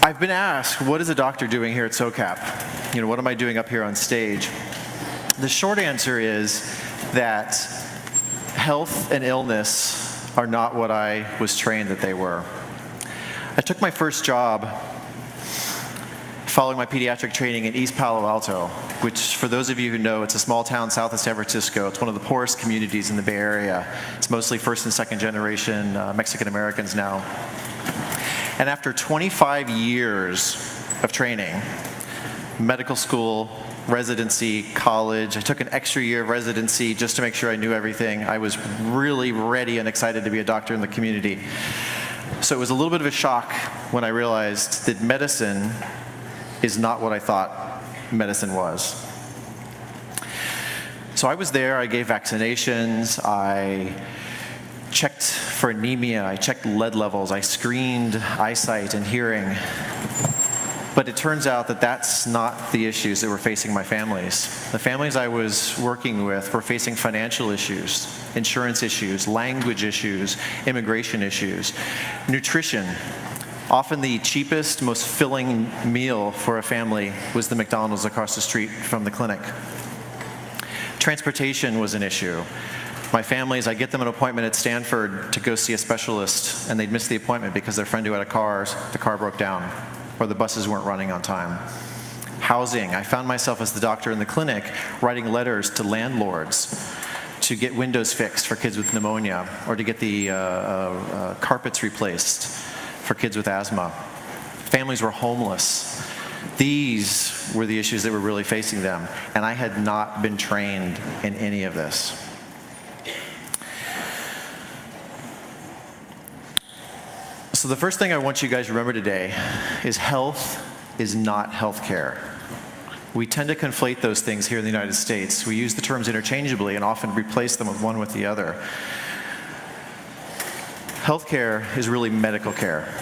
I've been asked, what is a doctor doing here at SOCAP? What am I doing up here on stage? The short answer is that health and illness are not what I was trained that they were. I took my first job following my pediatric training in East Palo Alto, which, for those of you who know, it's a small town south of San Francisco. It's one of the poorest communities in the Bay Area. It's mostly first and second generation Mexican Americans now. And after 25 years of training, medical school, residency, college, I took an extra year of residency just to make sure I knew everything. I was really ready and excited to be a doctor in the community. So it was a little bit of a shock when I realized that medicine is not what I thought medicine was. So I was there, I gave vaccinations, I checked for anemia, I checked lead levels, I screened eyesight and hearing. But it turns out that that's not the issues that were facing my families. The families I was working with were facing financial issues, insurance issues, language issues, immigration issues, nutrition. Often the cheapest, most filling meal for a family was the McDonald's across the street from the clinic. Transportation was an issue. My families, I'd get them an appointment at Stanford to go see a specialist, and they'd miss the appointment because their friend who had the car broke down, or the buses weren't running on time. Housing, I found myself as the doctor in the clinic writing letters to landlords to get windows fixed for kids with pneumonia, or to get the carpets replaced for kids with asthma. Families were homeless. These were the issues that were really facing them, and I had not been trained in any of this. So the first thing I want you guys to remember today is health is not healthcare. We tend to conflate those things here in the United States. We use the terms interchangeably and often replace them with one with the other. Healthcare is really medical care.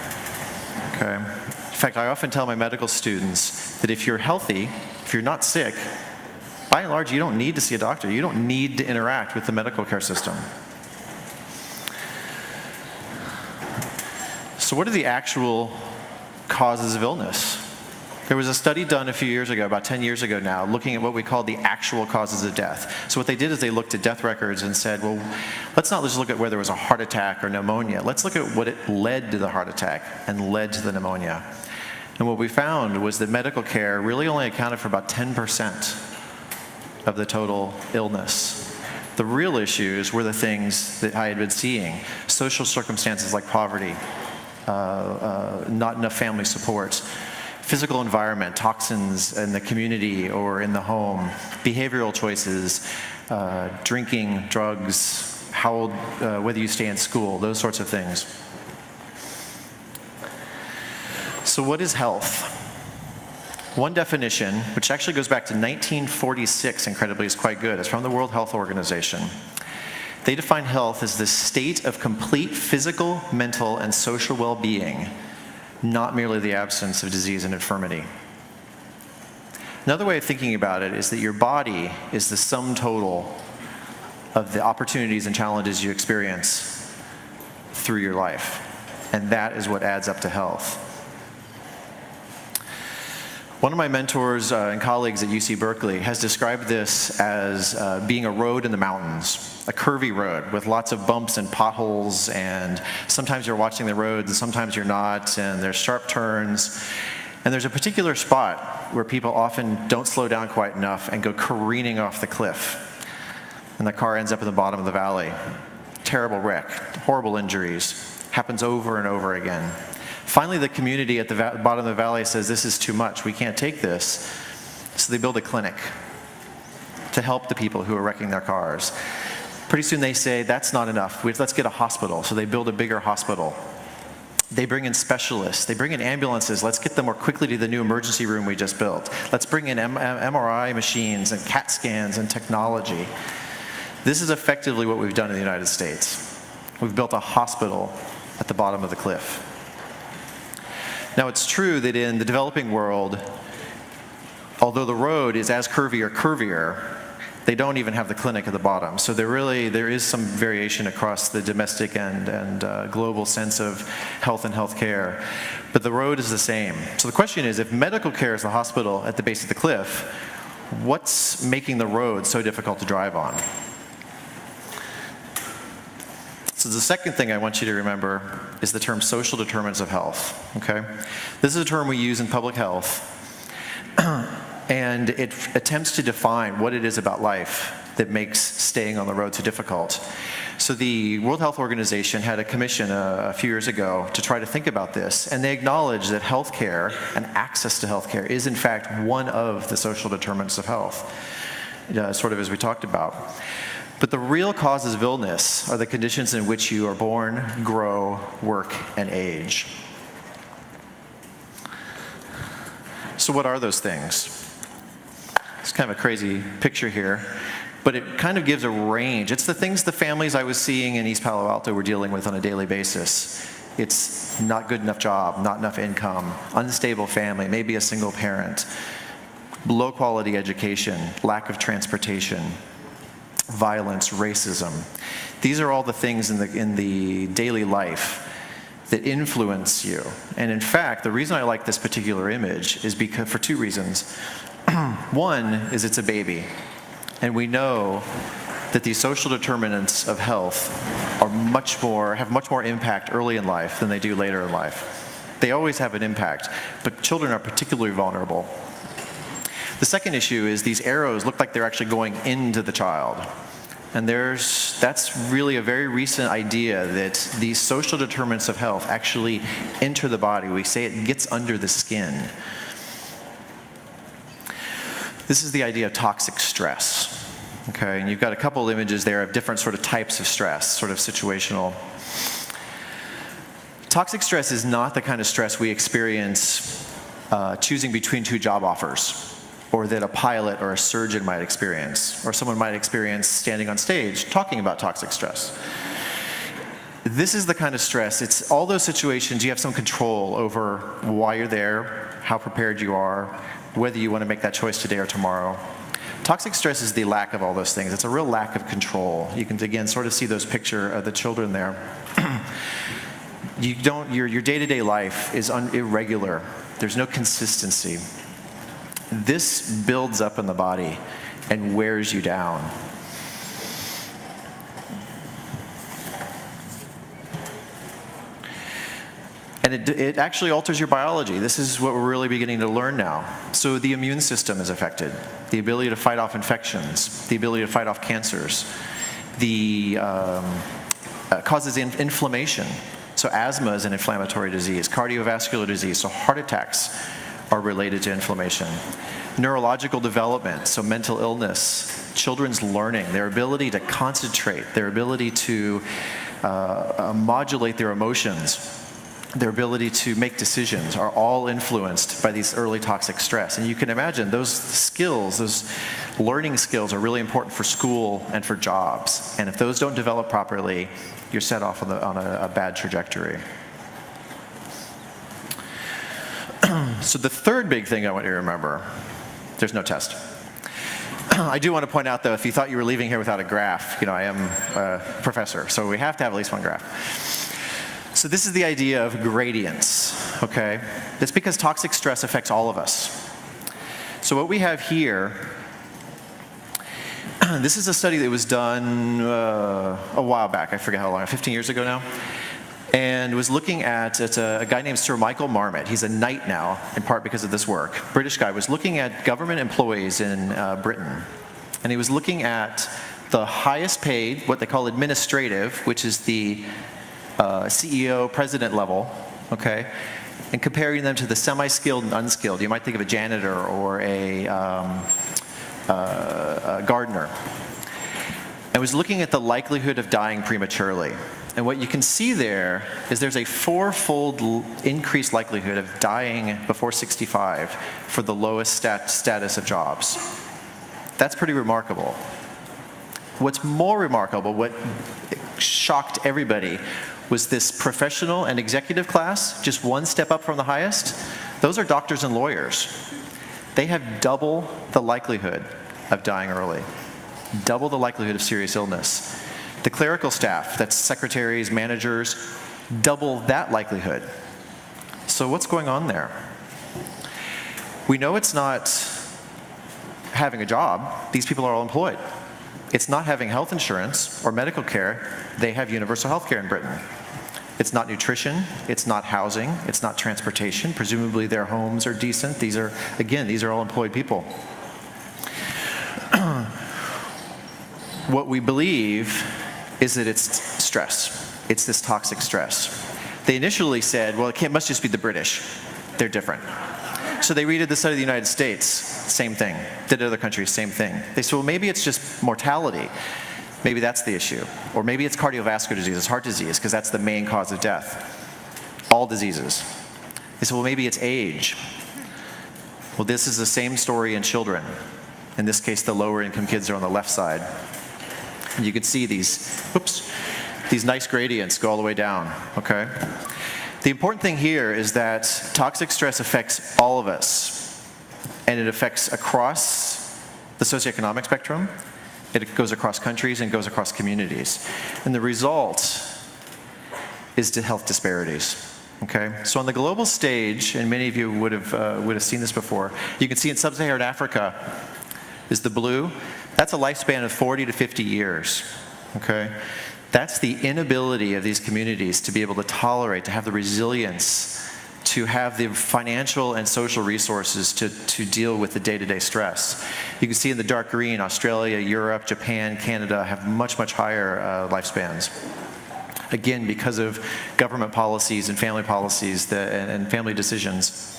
Okay? In fact, I often tell my medical students that if you're healthy, if you're not sick, by and large, you don't need to see a doctor. You don't need to interact with the medical care system. So what are the actual causes of illness? There was a study done a few years ago, about 10 years ago now, looking at what we call the actual causes of death. So what they did is they looked at death records and said, well, let's not just look at whether it was a heart attack or pneumonia. Let's look at what it led to the heart attack and led to the pneumonia. And what we found was that medical care really only accounted for about 10% of the total illness. The real issues were the things that I had been seeing: social circumstances like poverty, not enough family support, physical environment, toxins in the community or in the home, behavioral choices, drinking, drugs, how old, whether you stay in school, those sorts of things. So what is health? One definition, which actually goes back to 1946, incredibly, is quite good. It's from the World Health Organization. They define health as the state of complete physical, mental, and social well-being, not merely the absence of disease and infirmity. Another way of thinking about it is that your body is the sum total of the opportunities and challenges you experience through your life, and that is what adds up to health. One of my mentors and colleagues at UC Berkeley has described this as being a road in the mountains, a curvy road with lots of bumps and potholes, and sometimes you're watching the road and sometimes you're not, and there's sharp turns. And there's a particular spot where people often don't slow down quite enough and go careening off the cliff. And the car ends up in the bottom of the valley. Terrible wreck, horrible injuries, happens over and over again. Finally, the community at the bottom of the valley says, this is too much, we can't take this. So they build a clinic to help the people who are wrecking their cars. Pretty soon they say, that's not enough, let's get a hospital. So they build a bigger hospital. They bring in specialists, they bring in ambulances, let's get them more quickly to the new emergency room we just built. Let's bring in MRI machines and CAT scans and technology. This is effectively what we've done in the United States. We've built a hospital at the bottom of the cliff. Now, it's true that in the developing world, although the road is as curvy or curvier, They don't even have the clinic at the bottom. So there is some variation across the domestic and global sense of health and healthcare. But the road is the same. So the question is, if medical care is the hospital at the base of the cliff, what's making the road so difficult to drive on? So the second thing I want you to remember is the term social determinants of health, okay? This is a term we use in public health, and it attempts to define what it is about life that makes staying on the road so difficult. So the World Health Organization had a commission a few years ago to try to think about this, and they acknowledge that healthcare and access to healthcare is in fact one of the social determinants of health, sort of as we talked about. But the real causes of illness are the conditions in which you are born, grow, work, and age. So what are those things? It's kind of a crazy picture here, but it kind of gives a range. It's the things the families I was seeing in East Palo Alto were dealing with on a daily basis. It's not good enough job, not enough income, unstable family, maybe a single parent, low quality education, lack of transportation, violence, racism. These are all the things in the daily life that influence you. And in fact, the reason I like this particular image is because for two reasons. One is it's a baby, and we know that these social determinants of health have much more impact early in life than they do later in life. They always have an impact, but children are particularly vulnerable. The second issue is these arrows look like they're actually going into the child. And that's really a very recent idea that these social determinants of health actually enter the body. We say it gets under the skin. This is the idea of toxic stress. Okay, and you've got a couple of images there of different sort of types of stress, sort of situational. Toxic stress is not the kind of stress we experience choosing between two job offers, or that a pilot or a surgeon might experience, or someone might experience standing on stage talking about toxic stress. This is the kind of stress, it's all those situations you have some control over why you're there, how prepared you are, whether you want to make that choice today or tomorrow. Toxic stress is the lack of all those things. It's a real lack of control. You can, again, sort of see those picture of the children there. Your day-to-day life is irregular. There's no consistency. This builds up in the body and wears you down. And it actually alters your biology. This is what we're really beginning to learn now. So the immune system is affected. The ability to fight off infections, the ability to fight off cancers, causes inflammation. So asthma is an inflammatory disease, cardiovascular disease, so heart attacks are related to inflammation. Neurological development, so mental illness, children's learning, their ability to concentrate, their ability to modulate their emotions, their ability to make decisions are all influenced by these early toxic stress. And you can imagine those skills, those learning skills are really important for school and for jobs. And if those don't develop properly, you're set off on a bad trajectory. So the third big thing I want you to remember, there's no test. I do want to point out, though, if you thought you were leaving here without a graph, I am a professor, so we have to have at least one graph. So this is the idea of gradients, okay? That's because toxic stress affects all of us. So what we have here, this is a study that was done a while back, I forget how long, 15 years ago now, and was looking at, it's a guy named Sir Michael Marmot. He's a knight now, in part because of this work. British guy, was looking at government employees in Britain, and he was looking at the highest paid, what they call administrative, which is the CEO, president level, okay, and comparing them to the semi-skilled and unskilled. You might think of a janitor or a gardener. And was looking at the likelihood of dying prematurely. And what you can see there is there's a fourfold increased likelihood of dying before 65 for the lowest status of jobs. That's pretty remarkable. What's more remarkable, what shocked everybody, was this professional and executive class, just one step up from the highest. Those are doctors and lawyers. They have double the likelihood of dying early. double the likelihood of serious illness. The clerical staff, that's secretaries, managers, double that likelihood. So what's going on there? We know it's not having a job. These people are all employed. It's not having health insurance or medical care. They have universal health care in Britain. It's not nutrition. It's not housing. It's not transportation. Presumably their homes are decent. These are all employed people. What we believe is that it's stress. It's this toxic stress. They initially said, well, it must just be the British. They're different. So they redid the study of the United States, same thing. Did other countries, same thing. They said, well, maybe it's just mortality. Maybe that's the issue. Or maybe it's cardiovascular disease, it's heart disease, because that's the main cause of death. All diseases. They said, well, maybe it's age. Well, this is the same story in children. In this case, the lower income kids are on the left side. And you can see these nice gradients go all the way down, okay? The important thing here is that toxic stress affects all of us, and it affects across the socioeconomic spectrum. It goes across countries and goes across communities. And the result is to health disparities. Okay? So on the global stage, and many of you would have seen this before, you can see in sub-Saharan Africa is the blue. That's a lifespan of 40 to 50 years. Okay? That's the inability of these communities to be able to tolerate, to have the resilience, to have the financial and social resources to deal with the day-to-day stress. You can see in the dark green, Australia, Europe, Japan, Canada have much, much higher lifespans. Again, because of government policies and family policies and family decisions.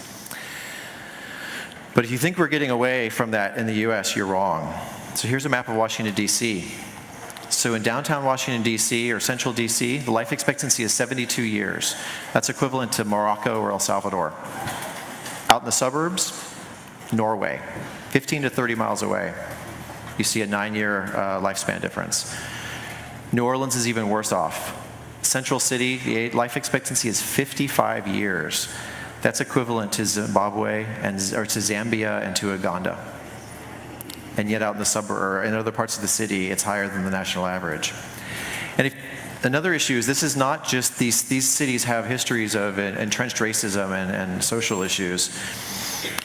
But if you think we're getting away from that in the US, you're wrong. So here's a map of Washington, D.C. So in downtown Washington, D.C., or central D.C., the life expectancy is 72 years. That's equivalent to Morocco or El Salvador. Out in the suburbs, Norway, 15 to 30 miles away. You see a 9-year lifespan difference. New Orleans is even worse off. Central City, the life expectancy is 55 years. That's equivalent to Zimbabwe or to Zambia and to Uganda. And yet out in the suburb or in other parts of the city, it's higher than the national average. And another issue is this is not just these cities have histories of entrenched racism and social issues.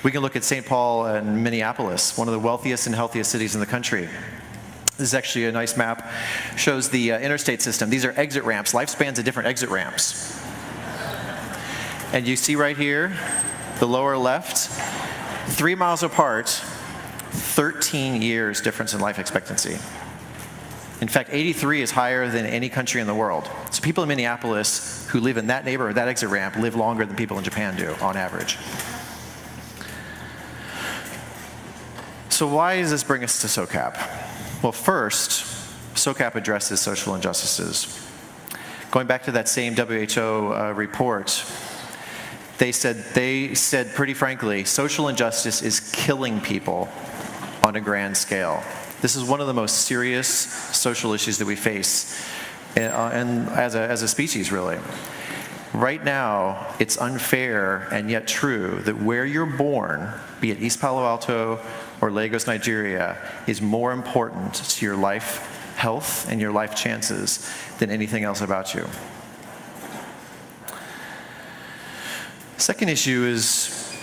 We can look at St. Paul and Minneapolis, one of the wealthiest and healthiest cities in the country. This is actually a nice map, shows the interstate system. These are exit ramps, lifespans of different exit ramps. And you see right here, the lower left, 3 miles apart, 13 years difference in life expectancy. In fact, 83 is higher than any country in the world. So people in Minneapolis who live in that neighborhood, that exit ramp, live longer than people in Japan do, on average. So why does this bring us to SOCAP? Well, first, SOCAP addresses social injustices. Going back to that same WHO report, they said pretty frankly, social injustice is killing people on a grand scale. This is one of the most serious social issues that we face and as a species, really. Right now, it's unfair and yet true that where you're born, be it East Palo Alto or Lagos, Nigeria, is more important to your life health and your life chances than anything else about you. Second issue is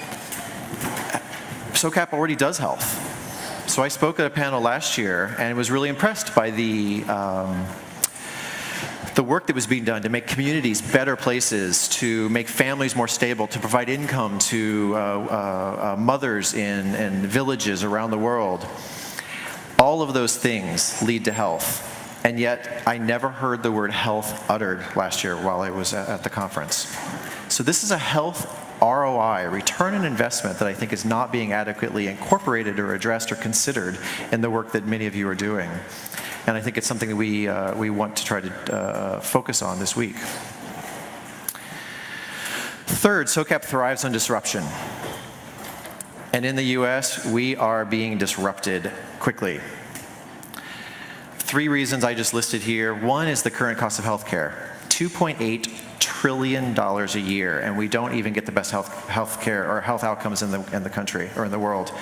SOCAP already does health. So I spoke at a panel last year and was really impressed by the work that was being done to make communities better places, to make families more stable, to provide income to mothers in villages around the world. All of those things lead to health. And yet, I never heard the word health uttered last year while I was at the conference. So this is a health ROI, return on investment, that I think is not being adequately incorporated or addressed or considered in the work that many of you are doing. And I think it's something that we want to try to focus on this week. Third, SOCAP thrives on disruption. And in the US, we are being disrupted quickly. 3 reasons I just listed here. One is the current cost of healthcare, $2.8 trillion a year, and we don't even get the best health care or health outcomes in the country or in the world.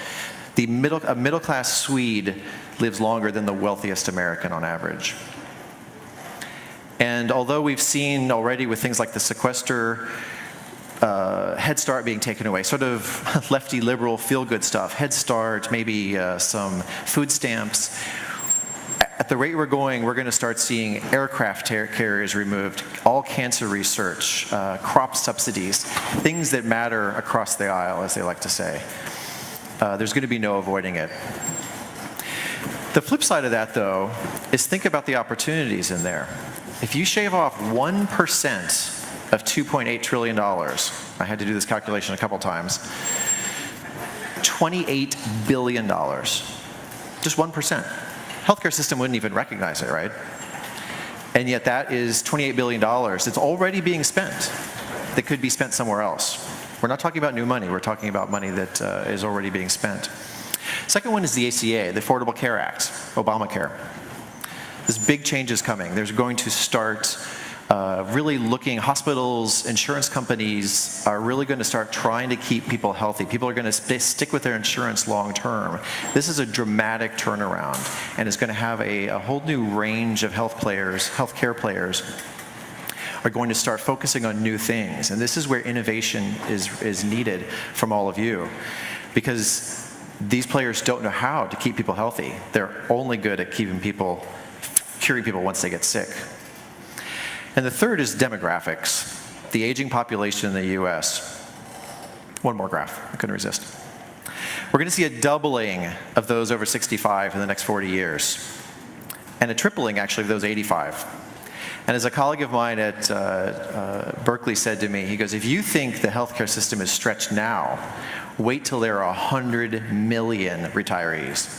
A middle-class Swede lives longer than the wealthiest American on average. And although we've seen already with things like the sequester, Head Start being taken away, sort of lefty liberal feel-good stuff, Head Start, maybe some food stamps. At the rate we're going to start seeing aircraft carriers removed, all cancer research, crop subsidies, things that matter across the aisle, as they like to say. There's going to be no avoiding it. The flip side of that, though, is think about the opportunities in there. If you shave off 1% of $2.8 trillion, I had to do this calculation a couple times, $28 billion, just 1%. Healthcare system wouldn't even recognize it, right? And yet that is $28 billion. It's already being spent that could be spent somewhere else. We're not talking about new money. We're talking about money that is already being spent. Second one is the ACA, the Affordable Care Act, Obamacare. There's big changes coming. There's going to start really looking, hospitals, insurance companies are really going to start trying to keep people healthy. People are going to stick with their insurance long term. This is a dramatic turnaround, and it's going to have a whole new range of healthcare players are going to start focusing on new things. And this is where innovation is needed from all of you, because these players don't know how to keep people healthy. They're only good at curing people once they get sick. And the third is demographics, the aging population in the US. One more graph, I couldn't resist. We're going to see a doubling of those over 65 in the next 40 years, and a tripling, actually, of those 85. And as a colleague of mine at Berkeley said to me, he goes, if you think the healthcare system is stretched now, wait till there are 100 million retirees.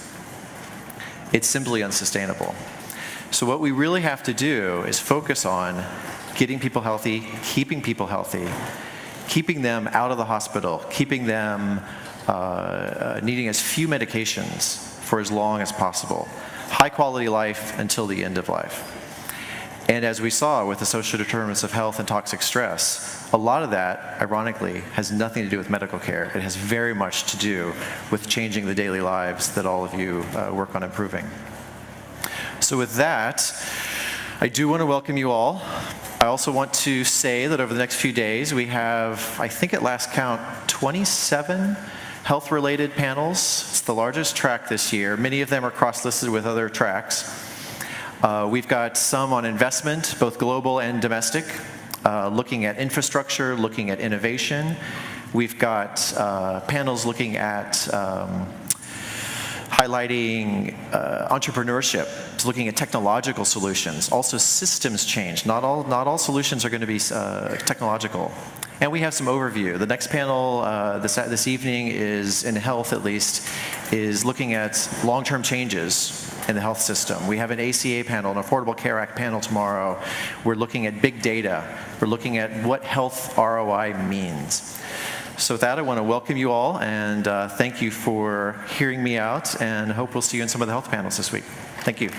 It's simply unsustainable. So what we really have to do is focus on getting people healthy, keeping them out of the hospital, keeping them needing as few medications for as long as possible. High quality life until the end of life. And as we saw with the social determinants of health and toxic stress, a lot of that, ironically, has nothing to do with medical care. It has very much to do with changing the daily lives that all of you work on improving. So with that, I do want to welcome you all. I also want to say that over the next few days, we have, I think at last count, 27 health-related panels. It's the largest track this year. Many of them are cross-listed with other tracks. We've got some on investment, both global and domestic, looking at infrastructure, looking at innovation. We've got panels looking at highlighting entrepreneurship, looking at technological solutions, also systems change. Not all solutions are going to be technological. And we have some overview. The next panel this evening is, in health at least, is looking at long-term changes in the health system. We have an ACA panel, an Affordable Care Act panel tomorrow. We're looking at big data. We're looking at what health ROI means. So with that, I want to welcome you all and thank you for hearing me out, and hope we'll see you in some of the health panels this week. Thank you.